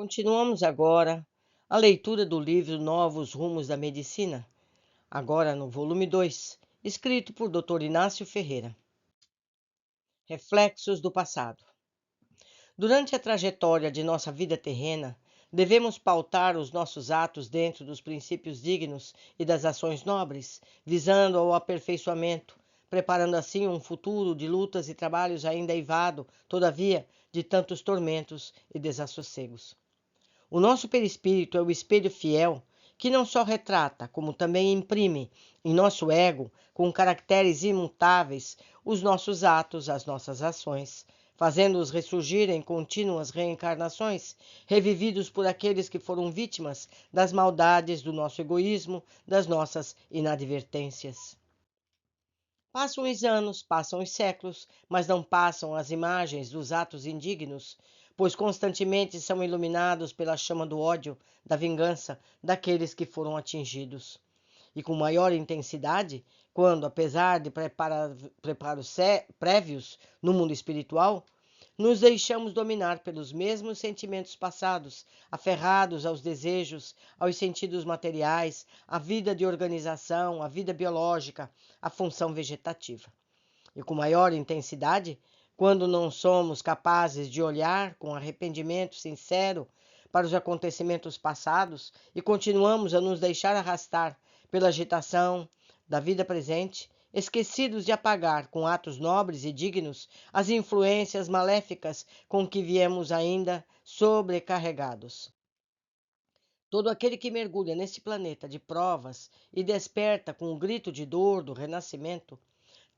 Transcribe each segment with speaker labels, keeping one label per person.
Speaker 1: Continuamos agora a leitura do livro Novos Rumos da Medicina, agora no volume 2, escrito por Dr. Inácio Ferreira. Reflexos do passado. Durante a trajetória de nossa vida terrena, devemos pautar os nossos atos dentro dos princípios dignos e das ações nobres, visando ao aperfeiçoamento, preparando assim um futuro de lutas e trabalhos ainda eivado, todavia, de tantos tormentos e desassossegos. O nosso perispírito é o espelho fiel que não só retrata, como também imprime em nosso ego, com caracteres imutáveis, os nossos atos, as nossas ações, fazendo-os ressurgir em contínuas reencarnações, revividos por aqueles que foram vítimas das maldades do nosso egoísmo, das nossas inadvertências. Passam os anos, passam os séculos, mas não passam as imagens dos atos indignos, pois constantemente são iluminados pela chama do ódio, da vingança daqueles que foram atingidos. E com maior intensidade, quando, apesar de preparos prévios no mundo espiritual, nos deixamos dominar pelos mesmos sentimentos passados, aferrados aos desejos, aos sentidos materiais, à vida de organização, à vida biológica, à função vegetativa. E com maior intensidade, quando não somos capazes de olhar com arrependimento sincero para os acontecimentos passados e continuamos a nos deixar arrastar pela agitação da vida presente, esquecidos de apagar com atos nobres e dignos as influências maléficas com que viemos ainda sobrecarregados. Todo aquele que mergulha nesse planeta de provas e desperta com o grito de dor do renascimento,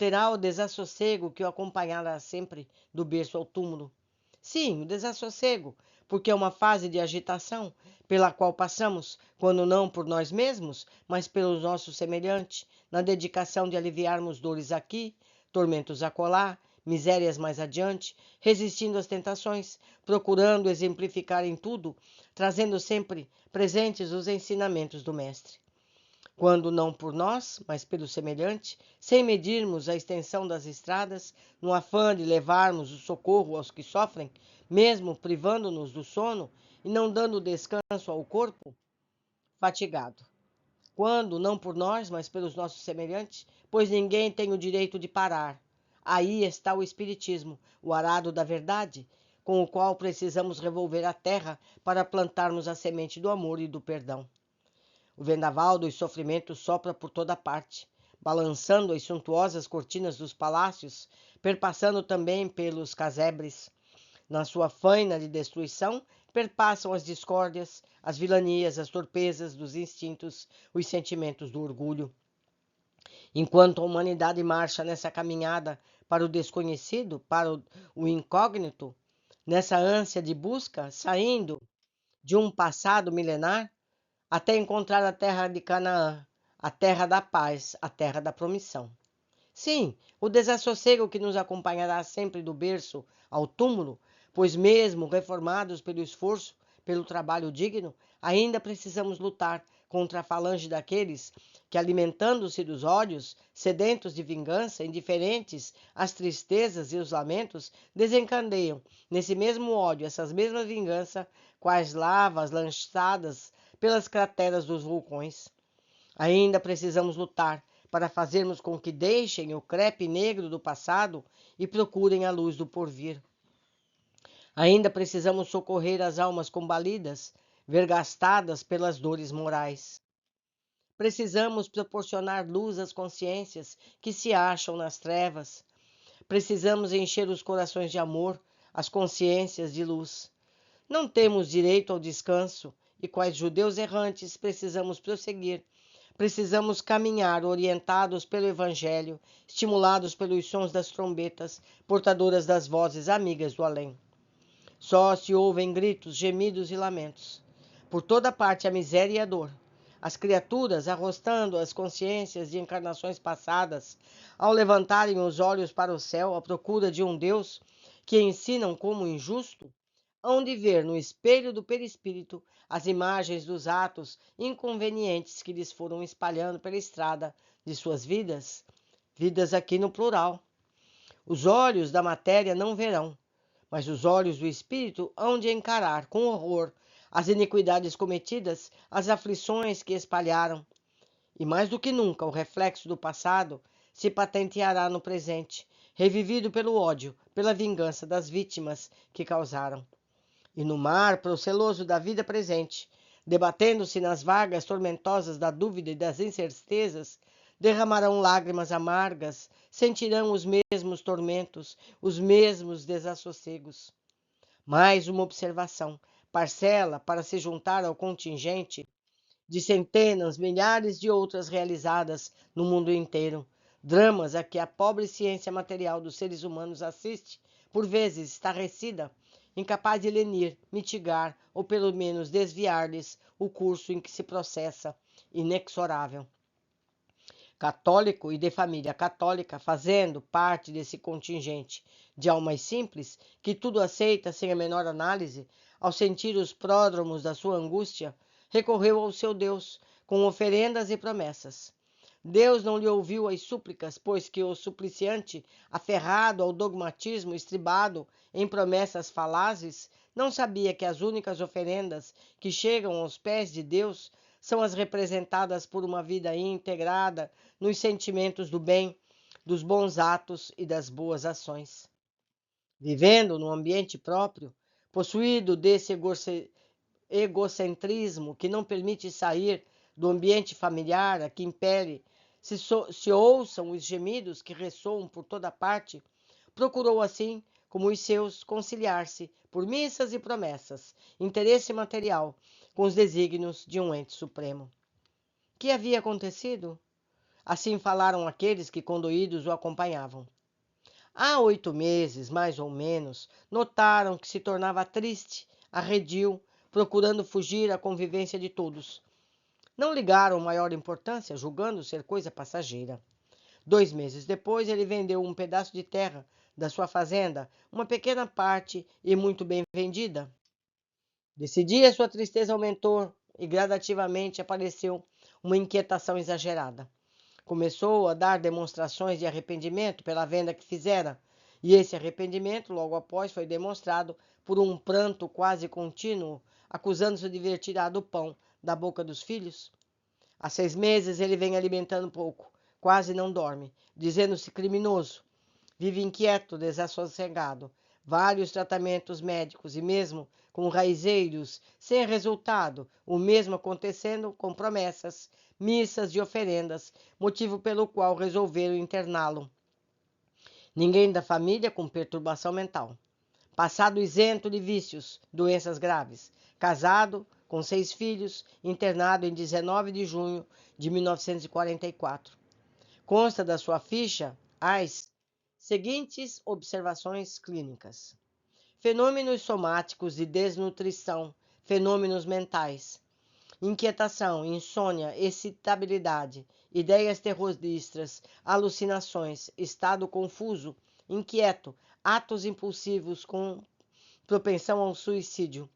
Speaker 1: terá o desassossego que o acompanhará sempre do berço ao túmulo. Sim, o desassossego, porque é uma fase de agitação pela qual passamos, quando não por nós mesmos, mas pelo nosso semelhante, na dedicação de aliviarmos dores aqui, tormentos acolá, misérias mais adiante, resistindo às tentações, procurando exemplificar em tudo, trazendo sempre presentes os ensinamentos do Mestre. Quando não por nós, mas pelo semelhante, sem medirmos a extensão das estradas, no afã de levarmos o socorro aos que sofrem, mesmo privando-nos do sono e não dando descanso ao corpo fatigado. Quando não por nós, mas pelos nossos semelhantes, pois ninguém tem o direito de parar. Aí está o Espiritismo, o arado da verdade, com o qual precisamos revolver a terra para plantarmos a semente do amor e do perdão. O vendaval dos sofrimentos sopra por toda parte, balançando as suntuosas cortinas dos palácios, perpassando também pelos casebres. Na sua faina de destruição, perpassam as discórdias, as vilanias, as torpezas dos instintos, os sentimentos do orgulho. Enquanto a humanidade marcha nessa caminhada para o desconhecido, para o incógnito, nessa ânsia de busca, saindo de um passado milenar, até encontrar a terra de Canaã, a terra da paz, a terra da promissão. Sim, o desassossego que nos acompanhará sempre do berço ao túmulo, pois mesmo reformados pelo esforço, pelo trabalho digno, ainda precisamos lutar contra a falange daqueles que, alimentando-se dos ódios, sedentos de vingança, indiferentes às tristezas e os lamentos, desencandeiam nesse mesmo ódio, essas mesmas vinganças, quais lavas lançadas pelas crateras dos vulcões. Ainda precisamos lutar para fazermos com que deixem o crepe negro do passado e procurem a luz do porvir. Ainda precisamos socorrer as almas combalidas, vergastadas pelas dores morais. Precisamos proporcionar luz às consciências que se acham nas trevas. Precisamos encher os corações de amor, as consciências de luz. Não temos direito ao descanso e, quais judeus errantes, precisamos prosseguir. Precisamos caminhar orientados pelo Evangelho, estimulados pelos sons das trombetas, portadoras das vozes amigas do além. Só se ouvem gritos, gemidos e lamentos. Por toda parte a miséria e a dor. As criaturas, arrostando as consciências de encarnações passadas, ao levantarem os olhos para o céu à procura de um Deus que ensinam como injusto, hão de ver no espelho do perispírito as imagens dos atos inconvenientes que lhes foram espalhando pela estrada de suas vidas, vidas aqui no plural. Os olhos da matéria não verão, mas os olhos do espírito hão de encarar com horror as iniquidades cometidas, as aflições que espalharam. E mais do que nunca, o reflexo do passado se patenteará no presente, revivido pelo ódio, pela vingança das vítimas que causaram. E no mar proceloso da vida presente, debatendo-se nas vagas tormentosas da dúvida e das incertezas, derramarão lágrimas amargas, sentirão os mesmos tormentos, os mesmos desassossegos. Mais uma observação: parcela para se juntar ao contingente de centenas, milhares de outras realizadas no mundo inteiro. Dramas a que a pobre ciência material dos seres humanos assiste, por vezes estarrecida, incapaz de lenir, mitigar ou pelo menos desviar-lhes o curso em que se processa, inexorável. Católico e de família católica, fazendo parte desse contingente de almas simples, que tudo aceita sem a menor análise, ao sentir os pródromos da sua angústia, recorreu ao seu Deus com oferendas e promessas. Deus não lhe ouviu as súplicas, pois que o supliciante, aferrado ao dogmatismo estribado em promessas falazes, não sabia que as únicas oferendas que chegam aos pés de Deus são as representadas por uma vida integrada nos sentimentos do bem, dos bons atos e das boas ações. Vivendo num ambiente próprio, possuído desse egocentrismo que não permite sair do ambiente familiar a que impele, se ouçam os gemidos que ressoam por toda parte, procurou assim, como os seus, conciliar-se, por missas e promessas, interesse material, com os desígnios de um ente supremo. Que havia acontecido? Assim falaram aqueles que condoídos o acompanhavam. Há 8 meses, mais ou menos, notaram que se tornava triste, arredio, procurando fugir à convivência de todos. Não ligaram maior importância, julgando ser coisa passageira. 2 meses depois, ele vendeu um pedaço de terra da sua fazenda, uma pequena parte e muito bem vendida. Desse dia, sua tristeza aumentou e gradativamente apareceu uma inquietação exagerada. Começou a dar demonstrações de arrependimento pela venda que fizera, e esse arrependimento, logo após, foi demonstrado por um pranto quase contínuo, acusando-se de ter tirado o pão da boca dos filhos. Há 6 meses ele vem alimentando pouco, quase não dorme, dizendo-se criminoso. Vive inquieto, desassossegado, vários tratamentos médicos e mesmo com raizeiros, sem resultado, o mesmo acontecendo com promessas, missas e oferendas, motivo pelo qual resolveram interná-lo. Ninguém da família com perturbação mental. Passado isento de vícios, doenças graves. Casado, com 6 filhos, internado em 19 de junho de 1944. Consta da sua ficha as seguintes observações clínicas: fenômenos somáticos de desnutrição, fenômenos mentais, inquietação, insônia, excitabilidade, ideias terroristas, alucinações, estado confuso, inquieto, atos impulsivos com propensão ao suicídio,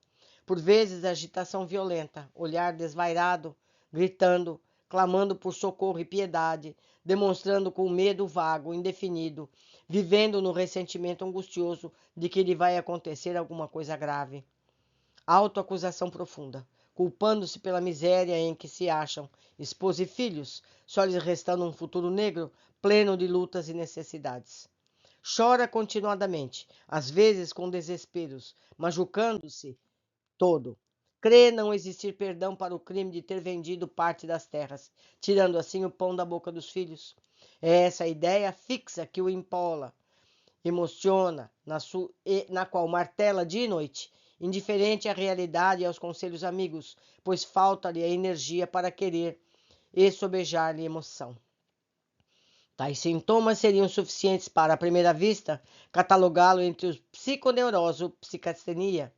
Speaker 1: por vezes agitação violenta, olhar desvairado, gritando, clamando por socorro e piedade, demonstrando com medo vago, indefinido, vivendo no ressentimento angustioso de que lhe vai acontecer alguma coisa grave. Autoacusação profunda, culpando-se pela miséria em que se acham, esposa e filhos, só lhes restando um futuro negro, pleno de lutas e necessidades. Chora continuadamente, às vezes com desesperos, machucando-se todo. Crê não existir perdão para o crime de ter vendido parte das terras, tirando assim o pão da boca dos filhos. É essa a ideia fixa que o empola, emociona, na qual martela dia e noite, indiferente à realidade e aos conselhos amigos, pois falta-lhe a energia para querer e sobejar-lhe emoção. Tais sintomas seriam suficientes para, à primeira vista, catalogá-lo entre os psiconeurose ou psicastenia,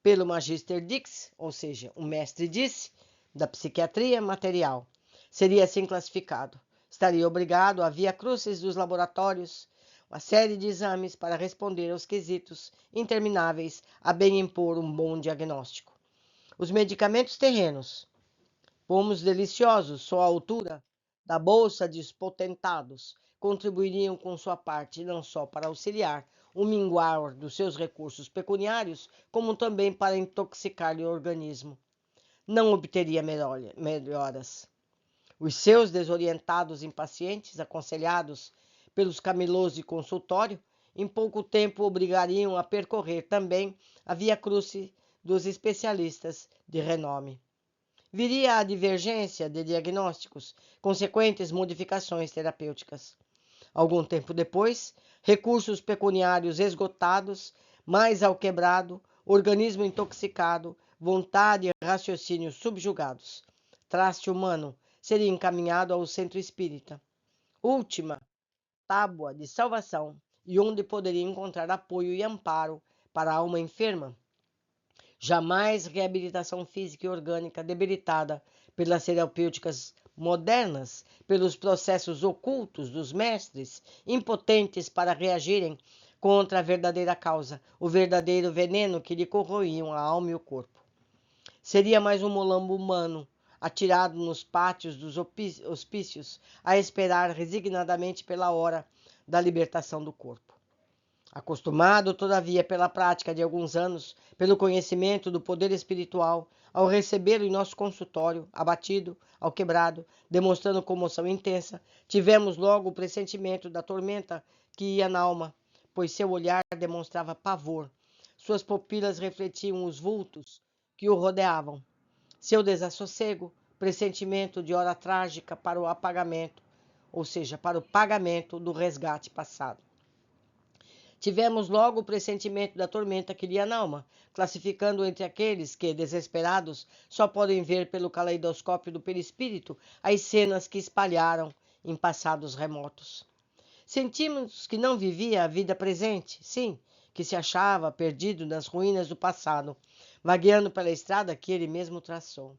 Speaker 1: pelo Magister Dix, ou seja, o mestre disse, da psiquiatria material. Seria assim classificado. Estaria obrigado a via crucis dos laboratórios, uma série de exames para responder aos quesitos intermináveis a bem impor um bom diagnóstico. Os medicamentos terrenos, pomos deliciosos, só à altura da bolsa dos potentados, contribuiriam com sua parte não só para auxiliar o minguar dos seus recursos pecuniários, como também para intoxicar-lhe o organismo. Não obteria melhoras. Os seus desorientados impacientes, aconselhados pelos camelôs de consultório, em pouco tempo obrigariam a percorrer também a via crucis dos especialistas de renome. Viria a divergência de diagnósticos, consequentes modificações terapêuticas. Algum tempo depois, recursos pecuniários esgotados, mais alquebrado, organismo intoxicado, vontade e raciocínio subjugados. Traste humano seria encaminhado ao centro espírita, última tábua de salvação, e onde poderia encontrar apoio e amparo para a alma enferma. Jamais reabilitação física e orgânica debilitada pelas terapêuticas modernas, pelos processos ocultos dos mestres, impotentes para reagirem contra a verdadeira causa, o verdadeiro veneno que lhe corroíam a alma e o corpo. Seria mais um molambo humano, atirado nos pátios dos hospícios, a esperar resignadamente pela hora da libertação do corpo. Acostumado, todavia, pela prática de alguns anos, pelo conhecimento do poder espiritual, ao recebê-lo em nosso consultório, abatido, alquebrado, demonstrando comoção intensa, tivemos logo o pressentimento da tormenta que ia na alma, pois seu olhar demonstrava pavor, suas pupilas refletiam os vultos que o rodeavam. Seu desassossego, pressentimento de hora trágica para o apagamento, ou seja, para o pagamento do resgate passado. Tivemos logo o pressentimento da tormenta que lhe na alma, classificando entre aqueles que, desesperados, só podem ver pelo caleidoscópio do perispírito as cenas que espalharam em passados remotos. Sentimos que não vivia a vida presente, sim, que se achava perdido nas ruínas do passado, vagueando pela estrada que ele mesmo traçou.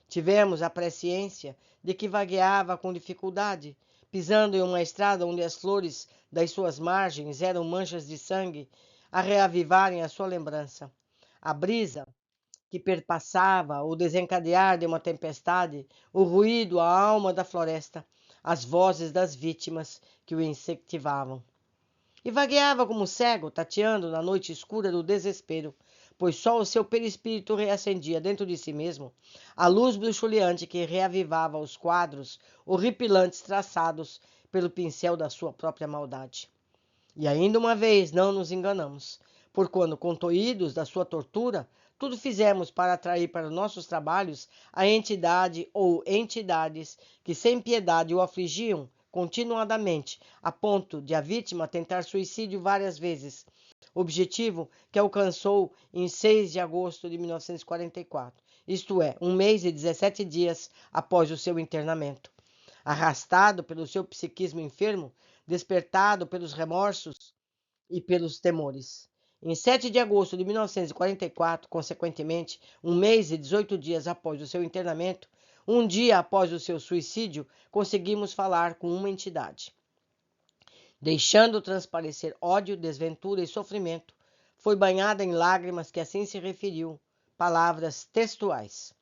Speaker 1: Tivemos a presciência de que vagueava com dificuldade, pisando em uma estrada onde as flores das suas margens eram manchas de sangue, a reavivarem a sua lembrança. A brisa que perpassava o desencadear de uma tempestade, o ruído, a alma da floresta, as vozes das vítimas que o insectivavam. E vagueava como cego, tateando na noite escura do desespero, pois só o seu perispírito reacendia dentro de si mesmo a luz bruxuleante que reavivava os quadros horripilantes traçados pelo pincel da sua própria maldade. E ainda uma vez não nos enganamos, por quando, contoídos da sua tortura, tudo fizemos para atrair para nossos trabalhos a entidade ou entidades que sem piedade o afligiam continuadamente, a ponto de a vítima tentar suicídio várias vezes, objetivo que alcançou em 6 de agosto de 1944, isto é, 1 mês e 17 dias após o seu internamento. Arrastado pelo seu psiquismo enfermo, despertado pelos remorsos e pelos temores. Em 7 de agosto de 1944, consequentemente, 1 mês e 18 dias após o seu internamento, um dia após o seu suicídio, conseguimos falar com uma entidade. Deixando transparecer ódio, desventura e sofrimento, foi banhada em lágrimas que assim se referiu, palavras textuais.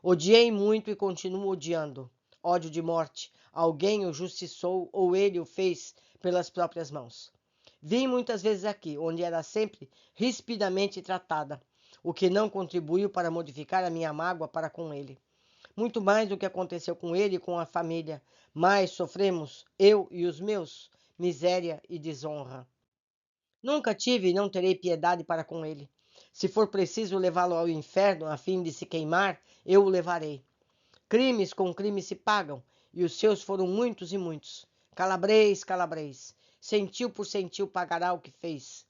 Speaker 1: Odiei muito e continuo odiando. Ódio de morte. Alguém o justiçou ou ele o fez pelas próprias mãos. Vim muitas vezes aqui, onde era sempre rispidamente tratada, o que não contribuiu para modificar a minha mágoa para com ele. Muito mais do que aconteceu com ele e com a família, mais sofremos, eu e os meus, miséria e desonra. Nunca tive e não terei piedade para com ele. Se for preciso levá-lo ao inferno a fim de se queimar, eu o levarei. Crimes com crimes se pagam, e os seus foram muitos e muitos. Calabres, calabres, sentiu por sentiu pagará o que fez.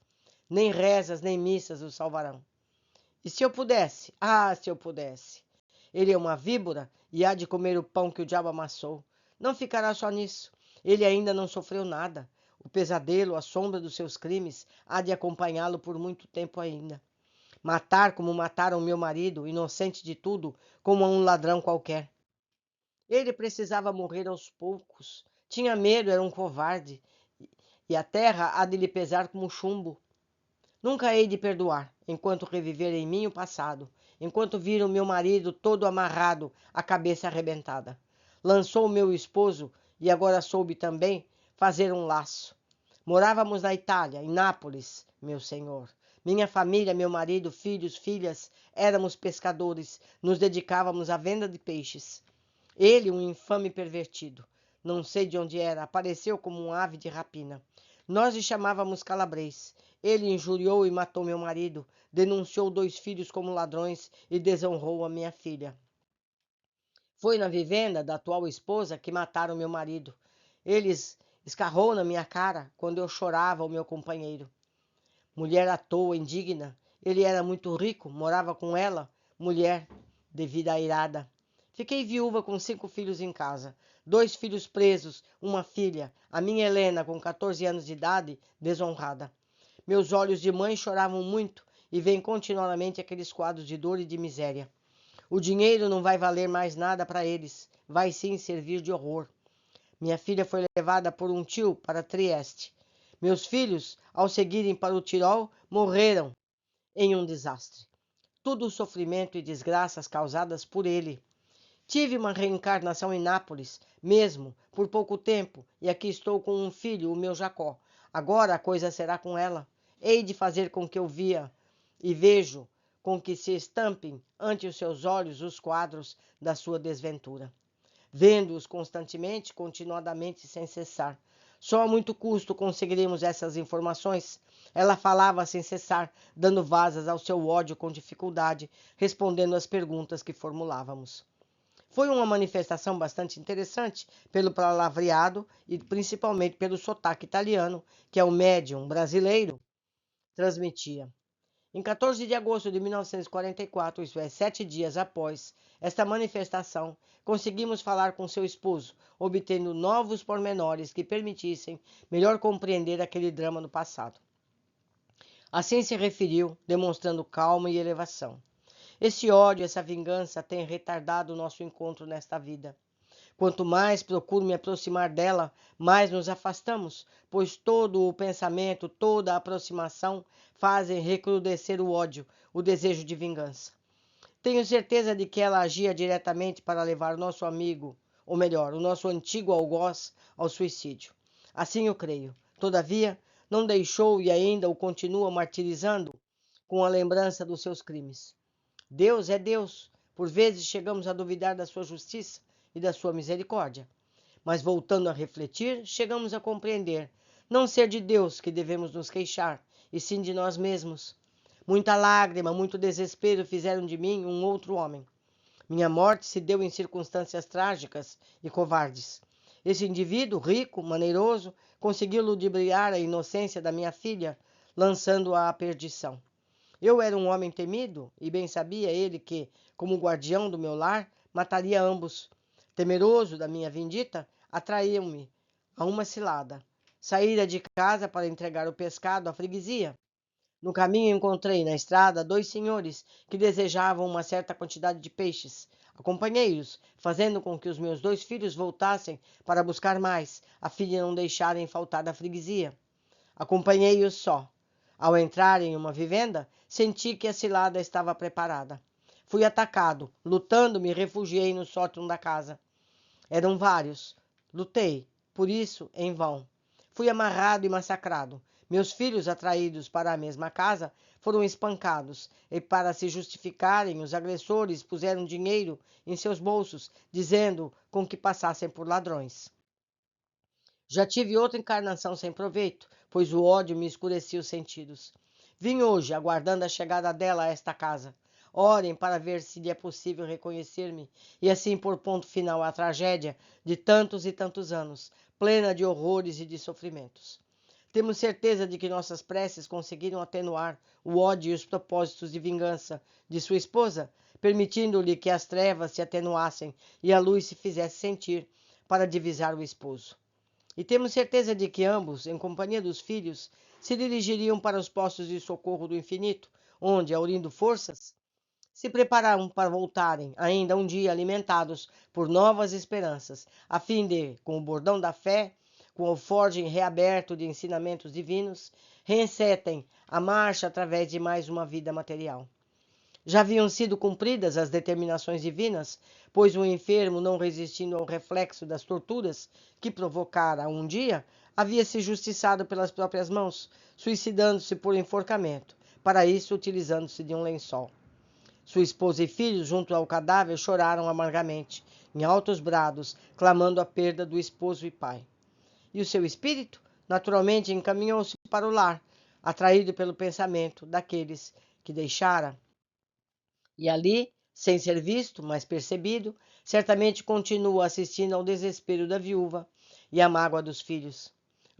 Speaker 1: Nem rezas nem missas o salvarão. E se eu pudesse? Ah, se eu pudesse! Ele é uma víbora e há de comer o pão que o diabo amassou. Não ficará só nisso. Ele ainda não sofreu nada. O pesadelo, a sombra dos seus crimes, há de acompanhá-lo por muito tempo ainda. Matar como mataram meu marido, inocente de tudo, como a um ladrão qualquer. Ele precisava morrer aos poucos. Tinha medo, era um covarde. E a terra há de lhe pesar como chumbo. Nunca hei de perdoar, enquanto reviver em mim o passado, enquanto vir o meu marido todo amarrado, a cabeça arrebentada. Lançou o meu esposo, e agora soube também, fazer um laço. Morávamos na Itália, em Nápoles, meu senhor. Minha família, meu marido, filhos, filhas, éramos pescadores, nos dedicávamos à venda de peixes. Ele, um infame pervertido, não sei de onde era, apareceu como um ave de rapina. Nós lhe chamávamos Calabrês. Ele injuriou e matou meu marido, denunciou 2 filhos como ladrões e desonrou a minha filha. Foi na vivenda da atual esposa que mataram meu marido. Eles escarrou na minha cara quando eu chorava o meu companheiro. Mulher à toa, indigna. Ele era muito rico, morava com ela, mulher, devida à irada. Fiquei viúva com 5 filhos em casa, 2 filhos presos, uma filha, a minha Helena, com 14 anos de idade, desonrada. Meus olhos de mãe choravam muito e vêm continuamente aqueles quadros de dor e de miséria. O dinheiro não vai valer mais nada para eles, vai sim servir de horror. Minha filha foi levada por um tio para Trieste. Meus filhos, ao seguirem para o Tirol, morreram em um desastre. Tudo sofrimento e desgraças causadas por ele. Tive uma reencarnação em Nápoles, mesmo, por pouco tempo, e aqui estou com um filho, o meu Jacó. Agora a coisa será com ela. Hei de fazer com que eu via e vejo, com que se estampem ante os seus olhos os quadros da sua desventura. Vendo-os constantemente, continuadamente, sem cessar. Só a muito custo conseguiremos essas informações. Ela falava sem cessar, dando vazas ao seu ódio com dificuldade, respondendo às perguntas que formulávamos. Foi uma manifestação bastante interessante pelo palavreado e principalmente pelo sotaque italiano, que é o médium brasileiro transmitia. Em 14 de agosto de 1944, isto é, 7 dias após esta manifestação, conseguimos falar com seu esposo, obtendo novos pormenores que permitissem melhor compreender aquele drama no passado. Assim se referiu, demonstrando calma e elevação. Esse ódio, essa vingança tem retardado o nosso encontro nesta vida. Quanto mais procuro me aproximar dela, mais nos afastamos, pois todo o pensamento, toda a aproximação fazem recrudescer o ódio, o desejo de vingança. Tenho certeza de que ela agia diretamente para levar o nosso amigo, ou melhor, o nosso antigo algoz, ao suicídio. Assim eu creio. Todavia, não deixou e ainda o continua martirizando com a lembrança dos seus crimes. Deus é Deus. Por vezes chegamos a duvidar da sua justiça e da sua misericórdia. Mas voltando a refletir, chegamos a compreender não ser de Deus que devemos nos queixar, e sim de nós mesmos. Muita lágrima, muito desespero fizeram de mim um outro homem. Minha morte se deu em circunstâncias trágicas e covardes. Esse indivíduo, rico, maneiroso, conseguiu ludibriar a inocência da minha filha, lançando-a à perdição. Eu era um homem temido, e bem sabia ele que, como guardião do meu lar, mataria ambos. Temeroso da minha vindita, atraiu-me a uma cilada. Saíra de casa para entregar o pescado à freguesia. No caminho encontrei na estrada 2 senhores que desejavam uma certa quantidade de peixes. Acompanhei-os, fazendo com que os meus 2 filhos voltassem para buscar mais, a fim de não deixarem faltar à freguesia. Acompanhei-os só. Ao entrar em uma vivenda, senti que a cilada estava preparada. Fui atacado. Lutando, me refugiei no sótão da casa. Eram vários. Lutei, por isso, em vão. Fui amarrado e massacrado. Meus filhos, atraídos para a mesma casa, foram espancados, e para se justificarem, os agressores puseram dinheiro em seus bolsos, dizendo com que passassem por ladrões. Já tive outra encarnação sem proveito, pois o ódio me escurecia os sentidos. Vim hoje, aguardando a chegada dela a esta casa. Orem para ver se lhe é possível reconhecer-me e assim pôr ponto final à tragédia de tantos e tantos anos, plena de horrores e de sofrimentos. Temos certeza de que nossas preces conseguiram atenuar o ódio e os propósitos de vingança de sua esposa, permitindo-lhe que as trevas se atenuassem e a luz se fizesse sentir para divisar o esposo. E temos certeza de que ambos, em companhia dos filhos, se dirigiriam para os postos de socorro do infinito, onde, aurindo forças, se prepararam para voltarem, ainda um dia alimentados por novas esperanças, a fim de, com o bordão da fé, com o forgem reaberto de ensinamentos divinos, reencetem a marcha através de mais uma vida material. Já haviam sido cumpridas as determinações divinas, pois o enfermo, não resistindo ao reflexo das torturas que provocara um dia, havia se justiçado pelas próprias mãos, suicidando-se por enforcamento, para isso utilizando-se de um lençol. Sua esposa e filhos, junto ao cadáver, choraram amargamente, em altos brados, clamando a perda do esposo e pai. E o seu espírito, naturalmente, encaminhou-se para o lar, atraído pelo pensamento daqueles que deixara. E ali, sem ser visto, mas percebido, certamente continua assistindo ao desespero da viúva e à mágoa dos filhos.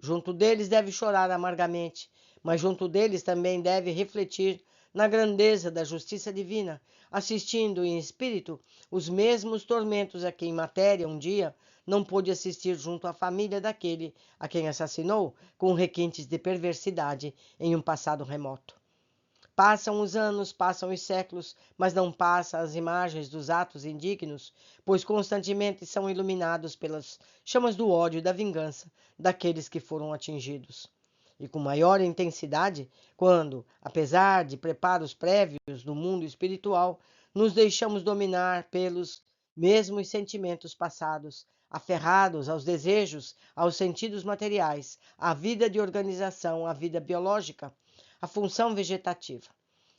Speaker 1: Junto deles deve chorar amargamente, mas junto deles também deve refletir na grandeza da justiça divina, assistindo em espírito os mesmos tormentos a que em matéria um dia não pôde assistir junto à família daquele a quem assassinou com requintes de perversidade em um passado remoto. Passam os anos, passam os séculos, mas não passam as imagens dos atos indignos, pois constantemente são iluminados pelas chamas do ódio e da vingança daqueles que foram atingidos. E com maior intensidade, quando, apesar de preparos prévios no mundo espiritual, nos deixamos dominar pelos mesmos sentimentos passados, aferrados aos desejos, aos sentidos materiais, à vida de organização, à vida biológica, a função vegetativa.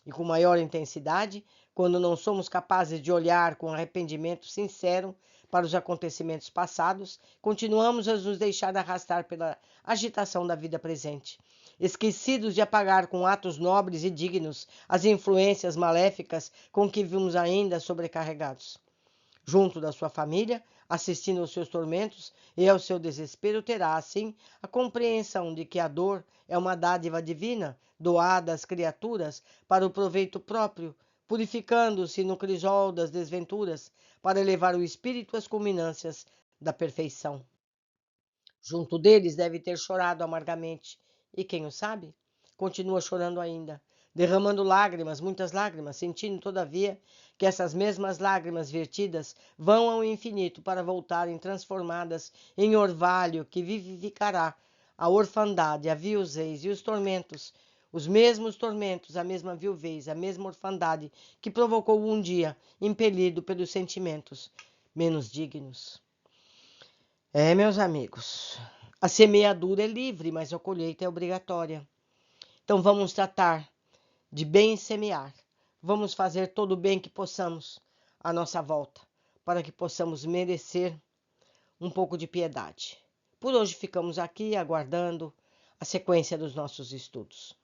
Speaker 1: E com maior intensidade, quando não somos capazes de olhar com arrependimento sincero para os acontecimentos passados, continuamos a nos deixar arrastar pela agitação da vida presente, esquecidos de apagar com atos nobres e dignos as influências maléficas com que vimos ainda sobrecarregados. Junto da sua família, assistindo aos seus tormentos e ao seu desespero, terá, assim, a compreensão de que a dor é uma dádiva divina doada às criaturas para o proveito próprio, purificando-se no crisol das desventuras para elevar o espírito às culminâncias da perfeição. Junto deles deve ter chorado amargamente, e quem o sabe, continua chorando ainda, derramando lágrimas, muitas lágrimas, sentindo, todavia, que essas mesmas lágrimas vertidas vão ao infinito para voltarem transformadas em orvalho que vivificará a orfandade, a viuvez e os tormentos, os mesmos tormentos, a mesma viuvez, a mesma orfandade que provocou um dia, impelido pelos sentimentos menos dignos. Meus amigos, a semeadura é livre, mas a colheita é obrigatória. Então vamos tratar de bem semear. Vamos fazer todo o bem que possamos à nossa volta, para que possamos merecer um pouco de piedade. Por hoje ficamos aqui aguardando a sequência dos nossos estudos.